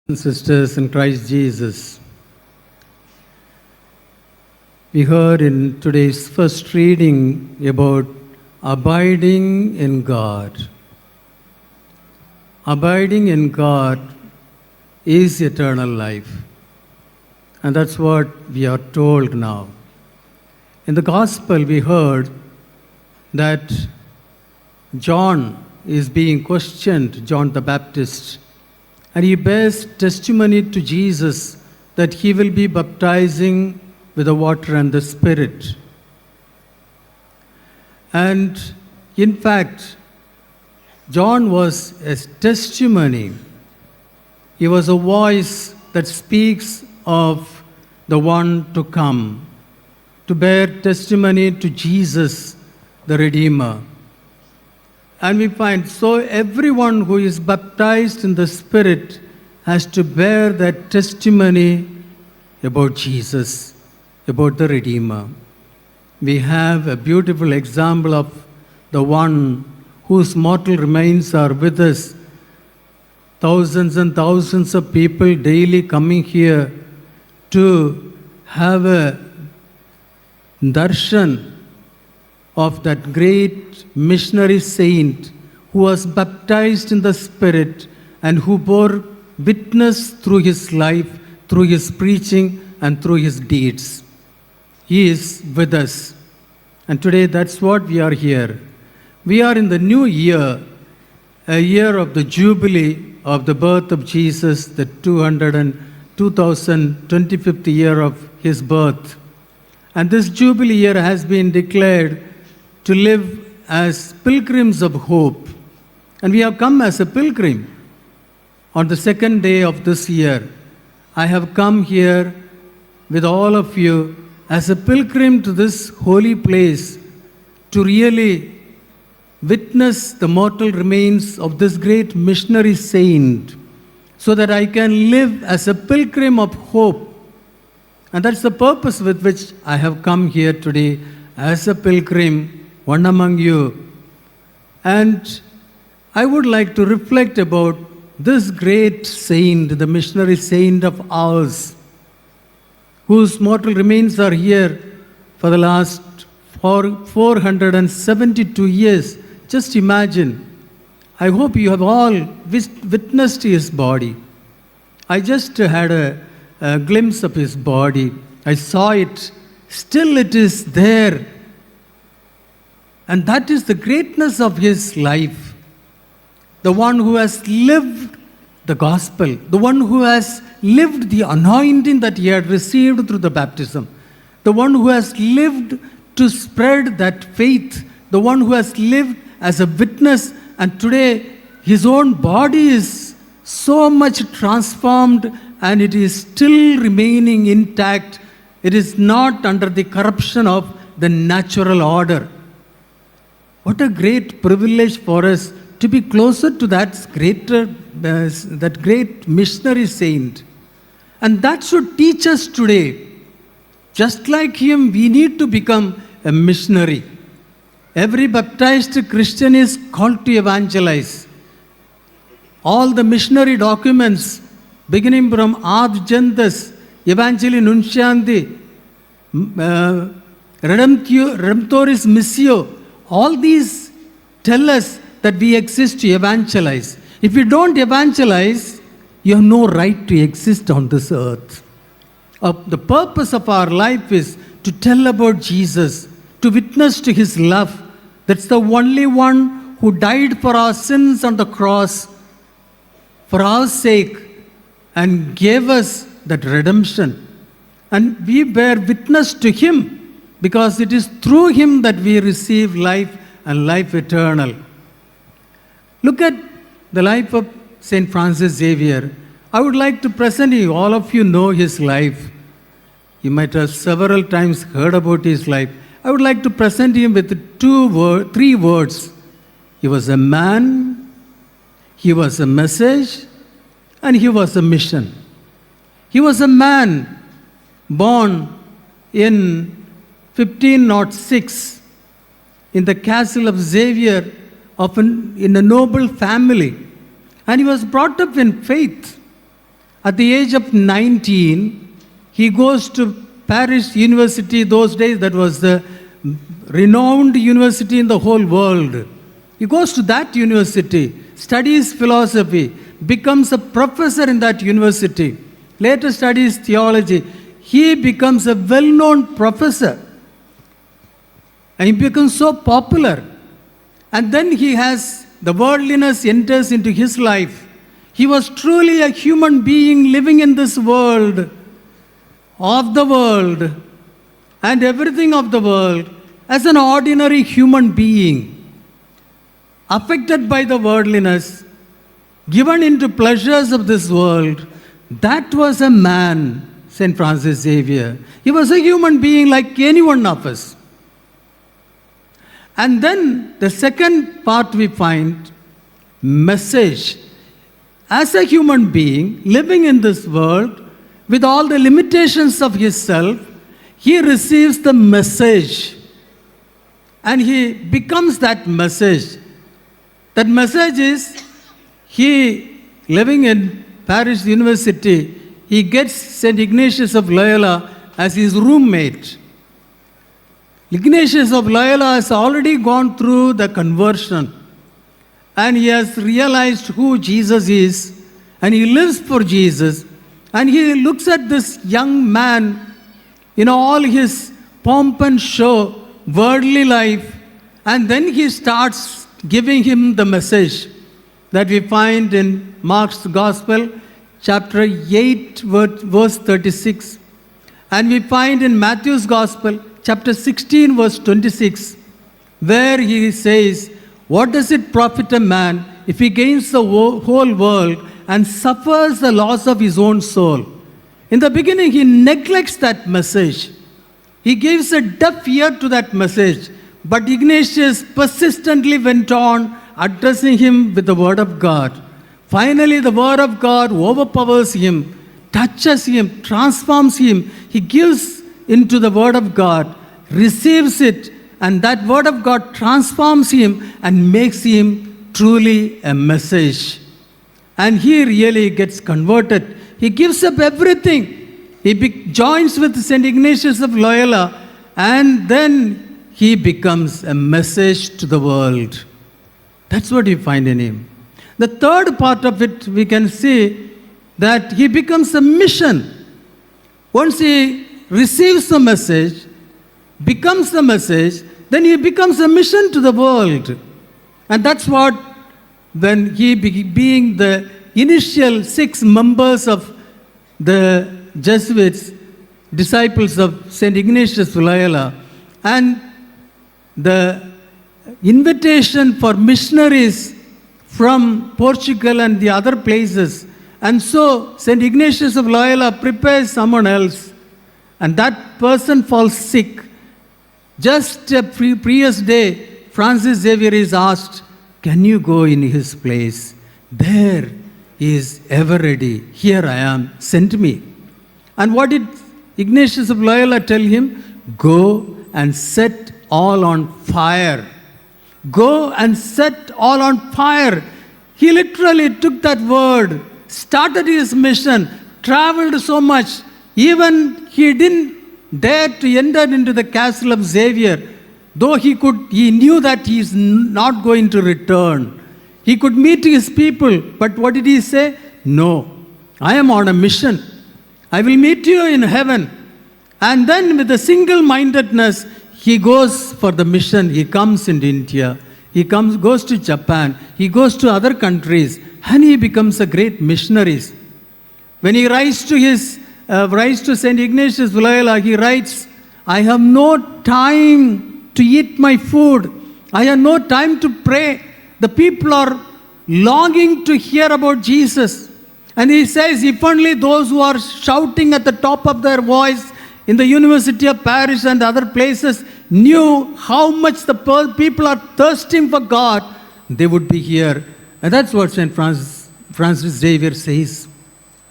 And sisters in Christ Jesus, we heard in today's first reading about abiding in God. Abiding in God is eternal life, and that's what we are told now. In the Gospel, we heard that John is being questioned, John the Baptist, and he bears testimony to Jesus that he will be baptizing with the water and the Spirit. And in fact, John was a testimony. He was a voice that speaks of the one to come, to bear testimony to Jesus, the Redeemer. And we find, so everyone who is baptized in the Spirit has to bear that testimony about Jesus, about the Redeemer. We have a beautiful example of the one whose mortal remains are with us. Thousands and thousands of people daily coming here to have a darshan of that great missionary saint who was baptized in the Spirit and who bore witness through his life, through his preaching, and through his deeds. He is with us. And today that's what we are here. We are in the new year, a year of the jubilee of the birth of Jesus, the 2025th year of his birth. And this jubilee year has been declared to live as pilgrims of hope. And we have come as a pilgrim. On the second day of this year, I have come here with all of you as a pilgrim to this holy place to really witness the mortal remains of this great missionary saint so that I can live as a pilgrim of hope. And that's the purpose with which I have come here today as a pilgrim, one among you. And I would like to reflect about this great saint, the missionary saint of ours, whose mortal remains are here for the last 472 years. Just imagine. I hope you have all witnessed his body. I just had a glimpse of his body. I saw it. Still it is there. And that is the greatness of his life. The one who has lived the gospel, the one who has lived the anointing that he had received through the baptism, the one who has lived to spread that faith, the one who has lived as a witness, and today his own body is so much transformed and it is still remaining intact. It is not under the corruption of the natural order. What a great privilege for us to be closer to that great missionary saint. And that should teach us today. Just like him, we need to become a missionary. Every baptized Christian is called to evangelize. All the missionary documents, beginning from Ad Gentis, Evangelii Nunciandi, Redemptoris Missio, all these tell us that we exist to evangelize. If you don't evangelize, you have no right to exist on this earth. The purpose of our life is to tell about Jesus, to witness to his love. That's the only one who died for our sins on the cross, for our sake, and gave us that redemption. And we bear witness to him because it is through him that we receive life and life eternal. Look at the life of St. Francis Xavier. I would like to present you, all of you know his life. You might have several times heard about his life. I would like to present him with three words. He was a man, he was a message, and he was a mission. He was a man born in 1506 in the castle of Xavier in a noble family. And he was brought up in faith. At the age of 19, he goes to Paris University. Those days, that was the renowned university in the whole world. He goes to that university, studies philosophy, becomes a professor in that university, later studies theology. He becomes a well-known professor. And he becomes so popular. And then the worldliness enters into his life. He was truly a human being living in this world, of the world, and everything of the world, as an ordinary human being, affected by the worldliness, given into pleasures of this world. That was a man, St. Francis Xavier. He was a human being like any one of us. And then the second part we find, message. As a human being living in this world with all the limitations of his self, he receives the message and he becomes that message. That message is, he living in Paris University, he gets St. Ignatius of Loyola as his roommate. Ignatius of Loyola has already gone through the conversion and he has realized who Jesus is and he lives for Jesus, and he looks at this young man in all his pomp and show, worldly life, and then he starts giving him the message that we find in Mark's Gospel, chapter 8, verse 36, and we find in Matthew's Gospel, chapter 16, verse 26, where he says, "What does it profit a man if he gains the whole world and suffers the loss of his own soul?" In the beginning, he neglects that message. He gives a deaf ear to that message. But Ignatius persistently went on addressing him with the word of God. Finally, the word of God overpowers him, touches him, transforms him. He gives into the word of God, receives it, and that word of God transforms him and makes him truly a message. And he really gets converted. He gives up everything. He joins with St. Ignatius of Loyola, and then he becomes a message to the world. That's what you find in him. The third part of it, we can see that he becomes a mission. Once he receives the message, becomes the message, then he becomes a mission to the world. And that's what, when he being the initial 6 members of the Jesuits, disciples of St. Ignatius of Loyola, and the invitation for missionaries from Portugal and the other places. And so St. Ignatius of Loyola prepares someone else, and that person falls sick. Just a previous day, Francis Xavier is asked, "Can you go in his place? There he is ever ready. Here I am, send me." And what did Ignatius of Loyola tell him? Go and set all on fire. Go and set all on fire. He literally took that word, started his mission, traveled so much. Even he didn't dare to enter into the castle of Xavier, though he knew that he is not going to return. He could meet his people, but what did he say? No, I am on a mission. I will meet you in heaven. And then with a single-mindedness, he goes for the mission. He comes into India. He goes to Japan. He goes to other countries, and he becomes a great missionary. When he writes to St. Ignatius of Loyola, he writes, "I have no time to eat my food. I have no time to pray. The people are longing to hear about Jesus." And he says, if only those who are shouting at the top of their voice in the University of Paris and other places knew how much the people are thirsting for God, they would be here. And that's what St. Francis Xavier says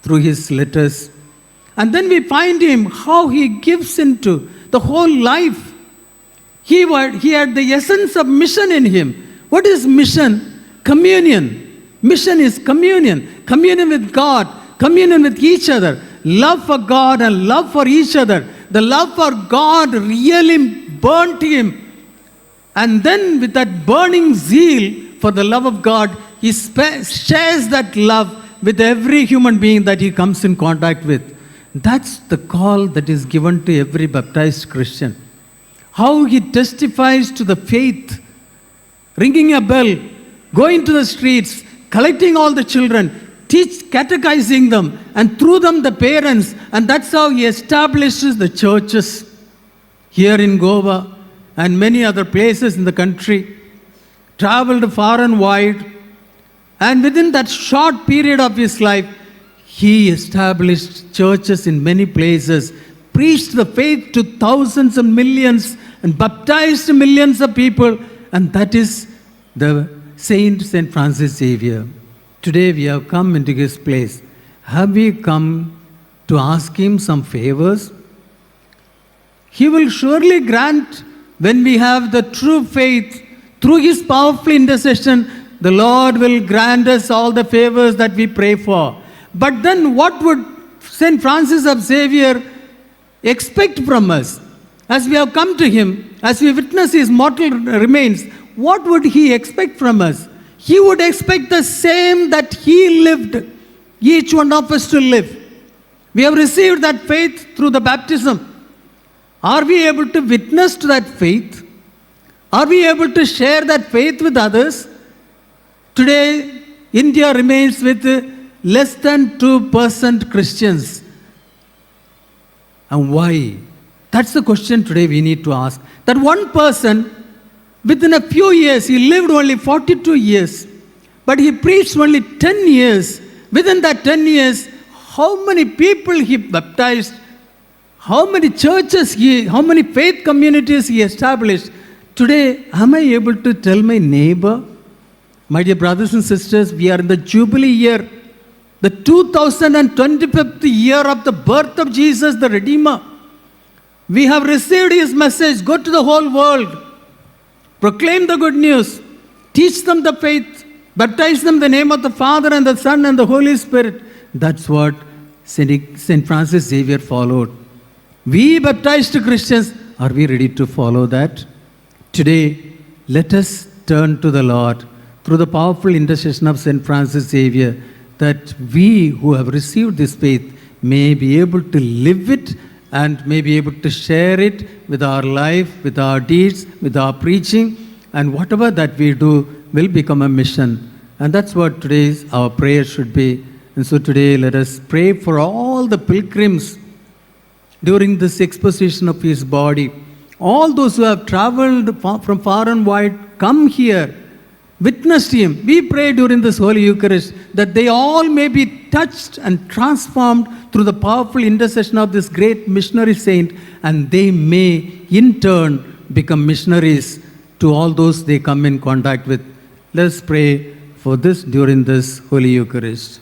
through his letters. And then we find him, how he gives into the whole life. He had the essence of mission in him. What is mission? Communion. Mission is communion. Communion with God, communion with each other, love for God and love for each other. The love for God really burnt him. And then with that burning zeal for the love of God, he shares that love with every human being that he comes in contact with. That's the call that is given to every baptized Christian. How he testifies to the faith, ringing a bell, going to the streets, collecting all the children, catechizing them, and through them the parents. And that's how he establishes the churches here in Goa and many other places in the country. Traveled far and wide. And within that short period of his life, he established churches in many places, preached the faith to thousands and millions, and baptized millions of people. And that is the Saint Francis Xavier. Today we have come into his place. Have we come to ask him some favors? He will surely grant when we have the true faith. Through his powerful intercession, the Lord will grant us all the favors that we pray for. But then what would St. Francis of Xavier expect from us? As we have come to him, as we witness his mortal remains, what would he expect from us? He would expect the same that he lived, each one of us to live. We have received that faith through the baptism. Are we able to witness to that faith? Are we able to share that faith with others? Today, India remains with less than 2% Christians. And why? That's the question today we need to ask. That one person, within a few years, he lived only 42 years, but he preached only 10 years. Within that 10 years, how many people he baptized, how many churches how many faith communities he established. Today, am I able to tell my neighbor, my dear brothers and sisters, we are in the Jubilee year, the 2025th year of the birth of Jesus, the Redeemer. We have received his message, go to the whole world, proclaim the good news, teach them the faith, baptize them in the name of the Father and the Son and the Holy Spirit. That's what St. Francis Xavier followed. We baptized Christians, are we ready to follow that? Today, let us turn to the Lord through the powerful intercession of St. Francis Xavier, that we who have received this faith may be able to live it and may be able to share it with our life, with our deeds, with our preaching, and whatever that we do will become a mission. And that's what today's our prayer should be. And so today let us pray for all the pilgrims during this exposition of his body. All those who have traveled from far and wide, come here, witnessed him. We pray during this Holy Eucharist that they all may be touched and transformed through the powerful intercession of this great missionary saint, and they may in turn become missionaries to all those they come in contact with. Let us pray for this during this Holy Eucharist.